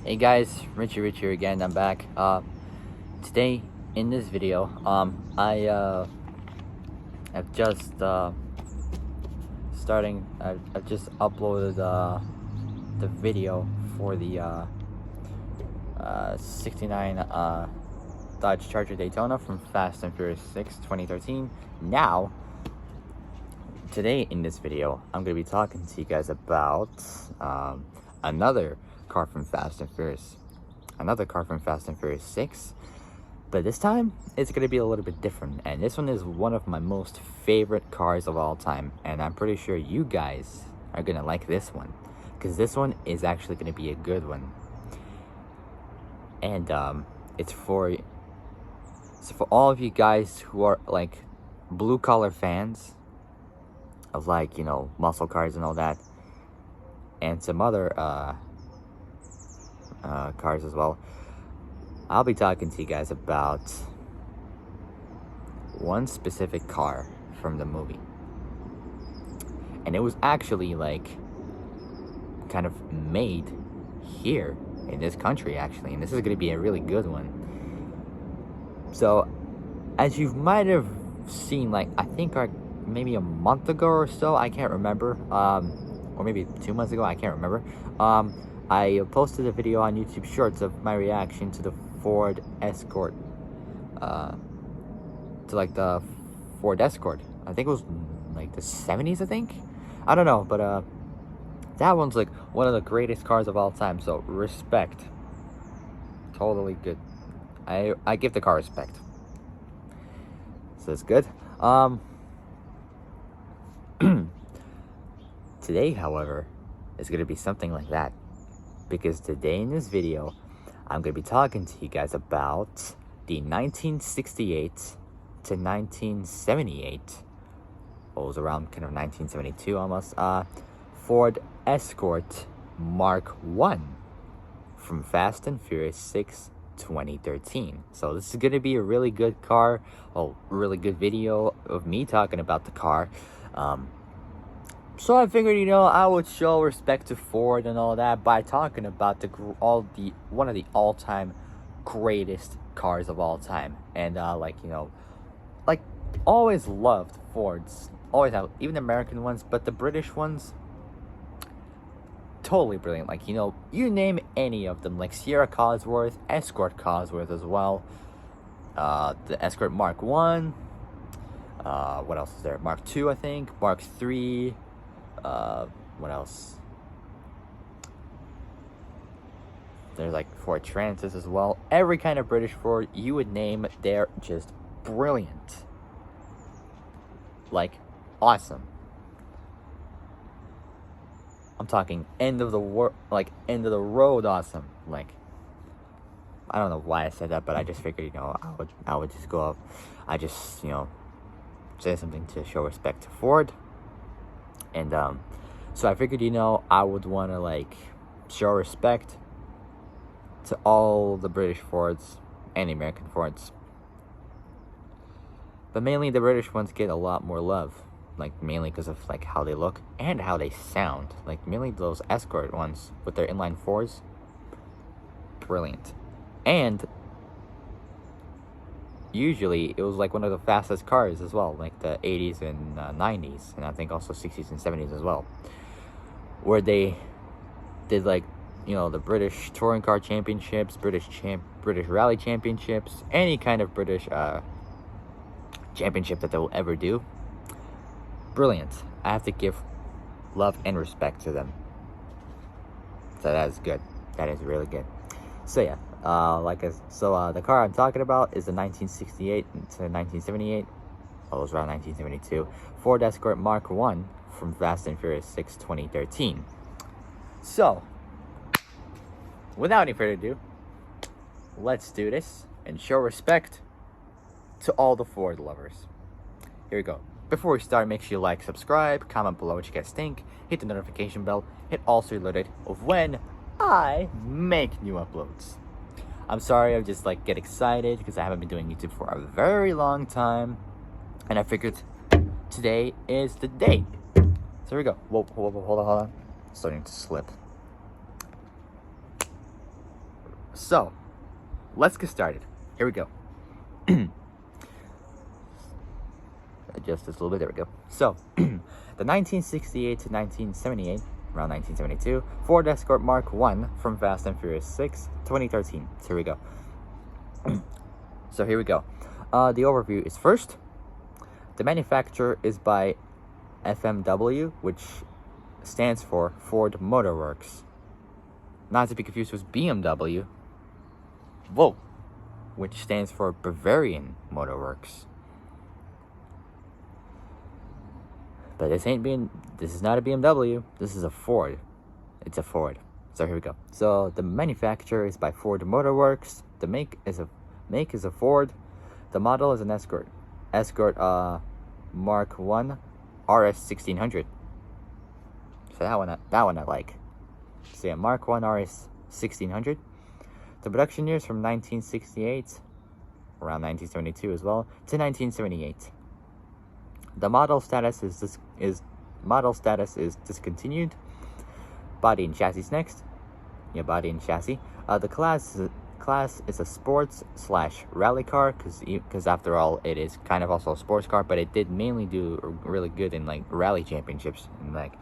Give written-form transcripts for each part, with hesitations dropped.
Hey guys, Richie here again. I'm back. Today in this video, I've just I've just uploaded the video for the 69 Dodge Charger Daytona from Fast and Furious 6 2013. Now, today in this video, I'm gonna be talking to you guys about another car from Fast and Furious. Another car from Fast and Furious 6. But this time, it's going to be a little bit different. And this one is one of my most favorite cars of all time. And I'm pretty sure you guys are going to like this one. Because this one is actually going to be a good one. And it's for all of you guys who are like blue collar fans of, like, you know, muscle cars and all that. And some other cars as well. I'll be talking to you guys about one specific car from the movie. And it was actually like kind of made here in this country, actually. And this is going to be a really good one. So, as you might have seen, like, I think maybe a month ago or so, I can't remember, or maybe 2 months ago, I can't remember, I posted a video on YouTube Shorts of my reaction to the Ford Escort, to like the Ford Escort. I think it was like the 70s, I think. I don't know, but that one's like one of the greatest cars of all time. So respect. Totally good. I give the car respect. So it's good. Today, however, is gonna be something like that. Because today in this video, I'm going to be talking to you guys about the 1968 to 1978, well, it was around kind of 1972 almost, Ford Escort Mark 1 from Fast and Furious 6 2013. So this is going to be a really good car, a really good video of me talking about the car. So I figured, you know, I would show respect to Ford and all that by talking about one of the all-time greatest cars of all time. And like, you know, like, always loved Fords. Always have, even the American ones, but the British ones, totally brilliant. Like, you know, you name any of them, like Sierra Cosworth, Escort Cosworth as well. The Escort Mark 1. What else is there? Mark 2, I think. Mark 3. What else? There's like Ford Transit as well. Every kind of British Ford you would name, they're just brilliant. Like, awesome. I'm talking end of the road awesome. Like, I don't know why I said that, but I just figured, you know, I would just go up. I just, you know, say something to show respect to Ford. And so I figured, you know, I would want to like show respect to all the British Fords and the American Fords. But mainly the British ones get a lot more love. Like, mainly because of like how they look and how they sound. Like, mainly those Escort ones with their inline fours. Brilliant. And usually it was like one of the fastest cars as well, like the 80s and 90s, and I think also 60s and 70s as well, where they did, like, you know, the British Touring Car Championships, British Rally Championships, any kind of British championship that they will ever do. Brilliant. I have to give love and respect to them. So that is good. That is really good. So yeah, the car I'm talking about is the 1968 to 1978, well, it was around 1972, Ford Escort Mark 1 from Fast and Furious 6 2013. So, without any further ado, let's do this and show respect to all the Ford lovers. Here we go. Before we start, make sure you like, subscribe, comment below what you guys think, hit the notification bell, hit all so you're alerted of when I make new uploads. I'm sorry, I just like get excited because I haven't been doing YouTube for a very long time, and I figured today is the day. So here we go. Whoa, hold on. It's starting to slip. So, let's get started. Here we go. Adjust this a little bit. There we go. So, the 1968 to 1978, around 1972, Ford Escort Mark I from Fast and Furious 6, 2013. So here we go. The overview is first. The manufacturer is by FMW, which stands for Ford Motor Works. Not to be confused with BMW, which stands for Bavarian Motor Works. But this is not a BMW, this is a Ford. It's a Ford. So here we go. So the manufacturer is by Ford Motor Works. The make is a Ford. The model is an Escort Mark I RS 1600. So that one I like. So yeah, Mark I RS 1600. The production years from 1968, around 1972 as well, to 1978. The model status is discontinued. Body and chassis next. Yeah, body and chassis. The class is a sports/rally car, because after all, it is kind of also a sports car, but it did mainly do really good in like rally championships, and like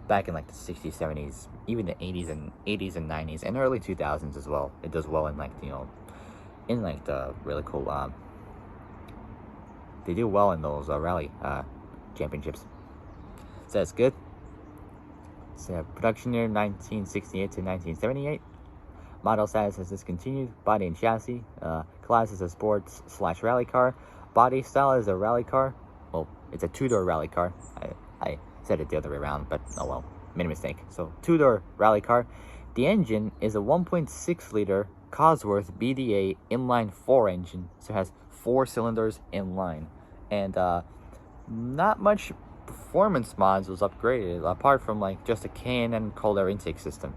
back in like the 60s, 70s, even the 80s and 90s, and early 2000s as well. It does well in like, you know, in like the really cool they do well in those rally championships. So that's good. So production year 1968 to 1978. Model status is discontinued. Body and chassis. Class is a sports/rally car. Body style is a rally car. Well, it's a two-door rally car. I said it the other way around, but oh well, made a mistake. So two-door rally car. The engine is a 1.6 liter Cosworth BDA inline 4 engine, so it has 4 cylinders inline, and not much performance mods was upgraded apart from like just a K&N cold air intake system,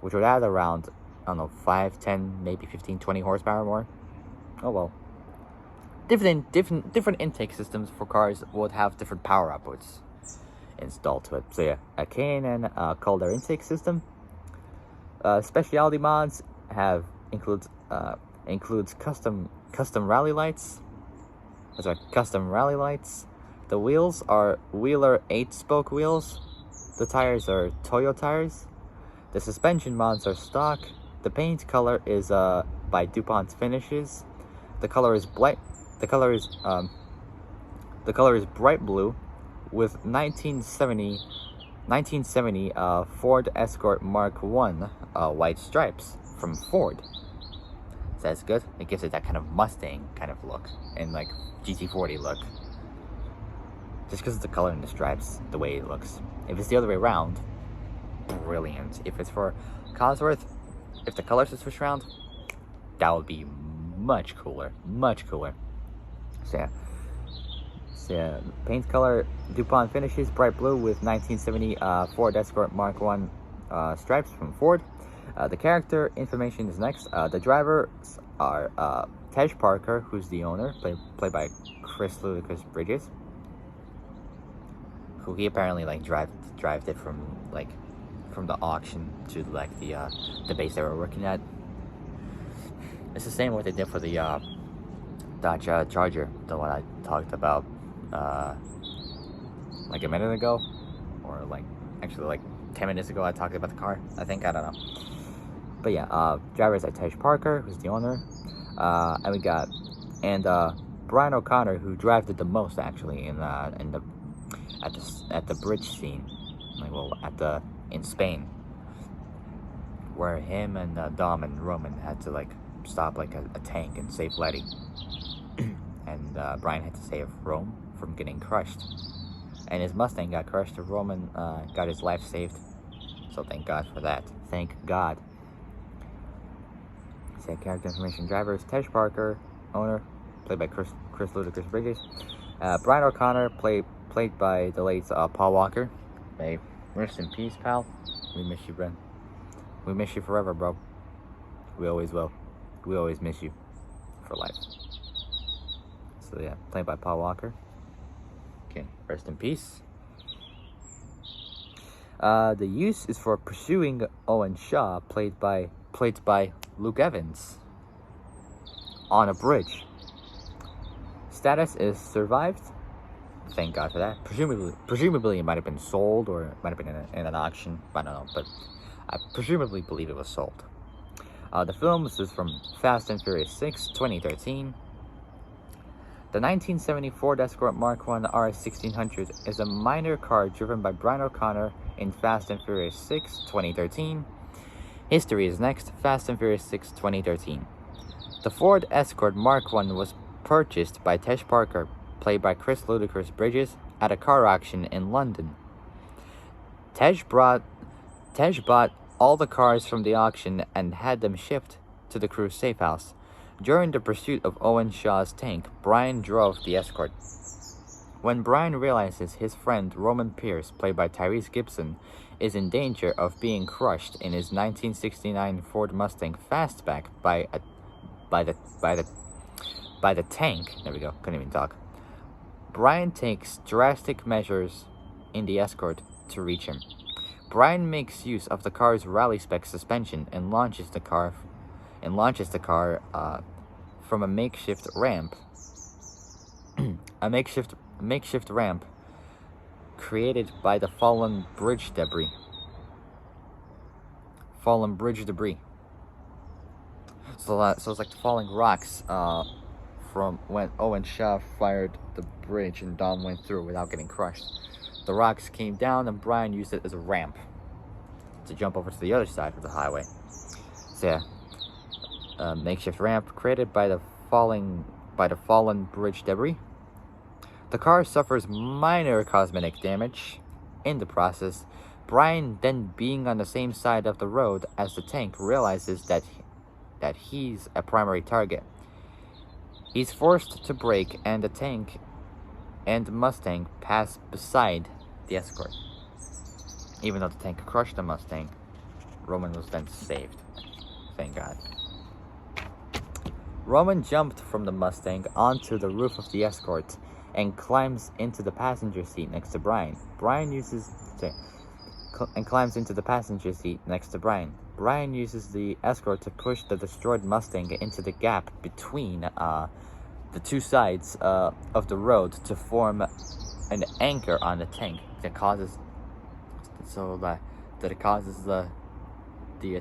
which would add around, I don't know, 5, 10, maybe 15, 20 horsepower more. Oh well. Different intake systems for cars would have different power outputs installed to it. So yeah, a K&N cold air intake system. Specialty mods includes custom rally lights. Those are custom rally lights. The wheels are Wheeler 8-spoke wheels. The tires are Toyo tires. The suspension mods are stock. The paint color is by DuPont Finishes. The color is bright blue with 1970 Ford Escort Mark I white stripes from Ford. So that's good. It gives it that kind of Mustang kind of look and like GT40 look. Just because of the color and the stripes, the way it looks. If it's the other way around, brilliant. If it's for Cosworth, if the colors are switched around, that would be much cooler. So yeah, paint color DuPont Finishes, bright blue with 1970 Ford Escort Mark I stripes from Ford. The character information is next. The drivers are Tej Parker, who's the owner, played by Chris Ludacris Bridges, who he apparently like drive it from the auction to like the base they were working at. It's the same what they did for the Dodge Charger, the one I talked about like a minute ago, or like actually like 10 minutes ago. I talked about the car, I think. I don't know, but yeah, drivers are Tej Parker, who's the owner, and we got Brian O'Connor, who drove it the most actually at the bridge scene, in Spain, where him and Dom and Roman had to like stop like a tank and save Letty, and Brian had to save Rome from getting crushed, and his Mustang got crushed. Roman got his life saved, so thank God for that. Thank God. Say character information: drivers Tej Parker, owner, played by Chris Ludacris Bridges. Brian O'Connor, played by the late Paul Walker. May rest in peace, pal. We miss you, Brent. We miss you forever, bro. We always will. We always miss you for life. So yeah, played by Paul Walker. Okay, rest in peace. The use is for pursuing Owen Shaw, played by played by Luke Evans, on a bridge. Status is survived. Thank God for that. Presumably it might have been sold, or it might have been in an auction. I don't know, but I presumably believe it was sold. The film is from Fast and Furious 6, 2013. The 1970 Ford Escort Mark I RS1600 is a minor car driven by Brian O'Connor in Fast and Furious 6, 2013. History is next, Fast and Furious 6, 2013. The Ford Escort Mark I was purchased by Tej Parker, played by Chris Ludacris Bridges, at a car auction in London. Tej bought all the cars from the auction and had them shipped to the crew's safe house. During the pursuit of Owen Shaw's tank, Brian drove the Escort. When Brian realizes his friend Roman Pierce, played by Tyrese Gibson, is in danger of being crushed in his 1969 Ford Mustang Fastback by the tank. There we go. Couldn't even talk. Brian takes drastic measures in the Escort to reach him. Brian makes use of the car's rally spec suspension and launches the car from a makeshift ramp. a makeshift ramp created by the fallen bridge debris. So it's like the falling rocks from when Owen Shaw fired the bridge and Dom went through without getting crushed. The rocks came down and Brian used it as a ramp to jump over to the other side of the highway. So yeah, a makeshift ramp created by the fallen bridge debris. The car suffers minor cosmetic damage. In the process, Brian, then being on the same side of the road as the tank, realizes that he's a primary target. He's forced to brake, and the tank and the Mustang pass beside the Escort. Even though the tank crushed the Mustang, Roman was then saved. Thank God. Roman jumped from the Mustang onto the roof of the Escort and climbs into the passenger seat next to Brian. Brian uses the Escort to push the destroyed Mustang into the gap between the two sides of the road to form an anchor on the tank that causes the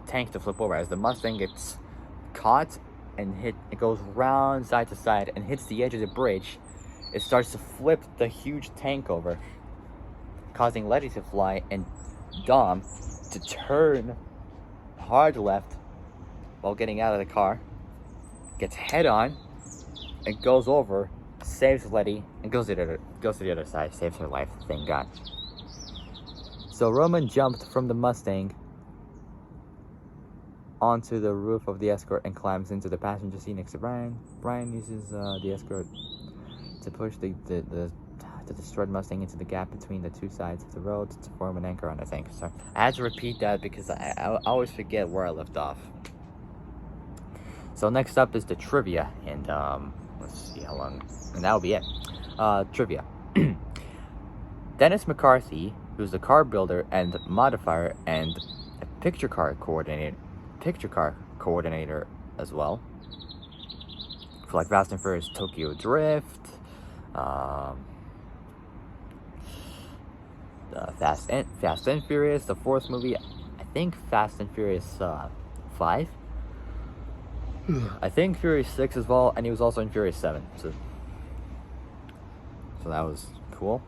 tank to flip over. As the Mustang gets caught and hit, it goes round side to side and hits the edge of the bridge. It starts to flip the huge tank over, causing Letty to fly and Dom to turn hard left while getting out of the car, gets head on, and goes over, saves Letty, and goes to the other side, saves her life, thank God. So Roman jumped from the Mustang onto the roof of the Escort and climbs into the passenger seat next to Brian. Brian uses the Escort to push the destroyed Mustang into the gap between the two sides of the road to form an anchor on the tank. Sorry, I had to repeat that because I always forget where I left off. So next up is the trivia, and let's see how long, and that'll be it. Trivia. Dennis McCarthy, who's the car builder and modifier and a picture car coordinator as well, for like Fast and Furious Tokyo Drift, Fast and Furious, the fourth movie, I think Fast and Furious 5, I think Furious 6 as well, and he was also in Furious 7, so that was cool.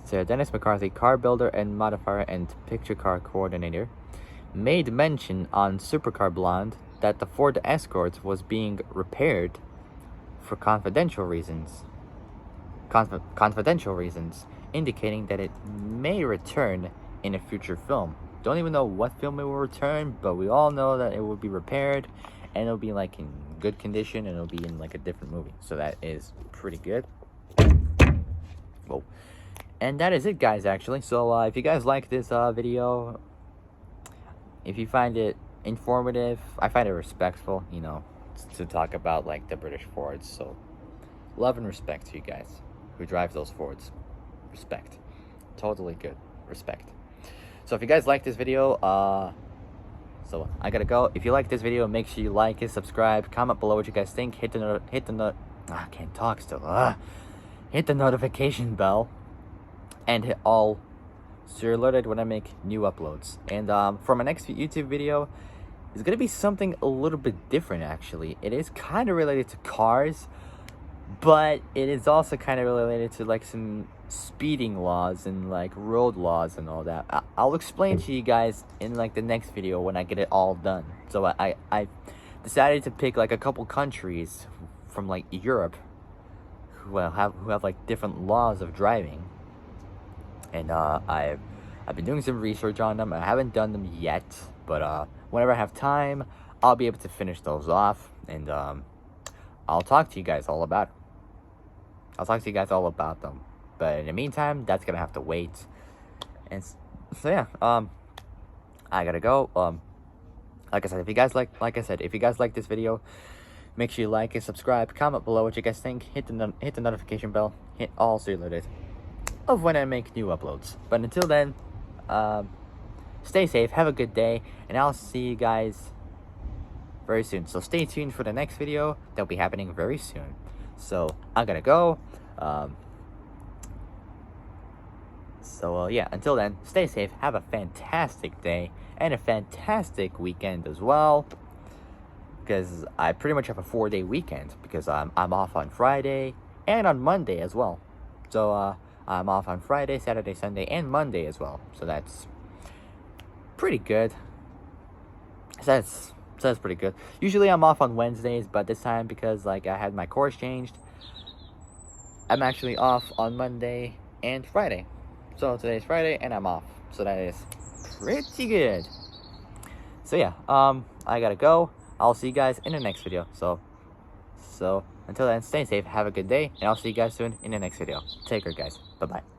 So Dennis McCarthy, car builder and modifier and picture car coordinator, made mention on Supercar Blonde that the Ford Escort was being repaired for confidential reasons, indicating that it may return in a future film. Don't even know what film it will return, but we all know that it will be repaired and it'll be like in good condition and it'll be in like a different movie. So that is pretty good. Whoa. And that is it, guys, actually. So if you guys like this video, if you find it informative, I find it respectful, you know, to talk about like the British Fords. So love and respect to you guys who drive those Fords. Respect. Totally good. Respect. So if you guys like this video, so I gotta go. If you like this video, make sure you like it, subscribe, comment below what you guys think, hit the I can't talk still. Hit the notification bell, and hit all so you're alerted when I make new uploads. And for my next YouTube video, it's gonna be something a little bit different. Actually, it is kind of related to cars, but it is also kind of related to like some speeding laws and like road laws and all that. I'll explain to you guys in like the next video when I get it all done. So I decided to pick like a couple countries from like Europe who have like different laws of driving, and I've been doing some research on them. I haven't done them yet, but whenever I have time, I'll be able to finish those off, and I'll talk to you guys all about it. I'll talk to you guys all about them. But in the meantime, that's gonna have to wait. And so yeah, I gotta go. Like I said, if you guys like this video, make sure you like it, subscribe, comment below what you guys think, hit the notification bell, hit all so you're alerted of when I make new uploads. But until then, stay safe, have a good day, and I'll see you guys very soon. So stay tuned for the next video that'll be happening very soon. So I'm gonna go. Yeah, until then, stay safe, have a fantastic day, and a fantastic weekend as well. Because I pretty much have a 4-day weekend, because I'm off on Friday and on Monday as well. So I'm off on Friday, Saturday, Sunday, and Monday as well. So that's pretty good. So that's pretty good. Usually I'm off on Wednesdays, but this time, because like I had my course changed, I'm actually off on Monday and Friday. So today's Friday and I'm off. So that is pretty good. So yeah, I gotta go. I'll see you guys in the next video. So until then, stay safe, have a good day, and I'll see you guys soon in the next video. Take care, guys. Bye-bye.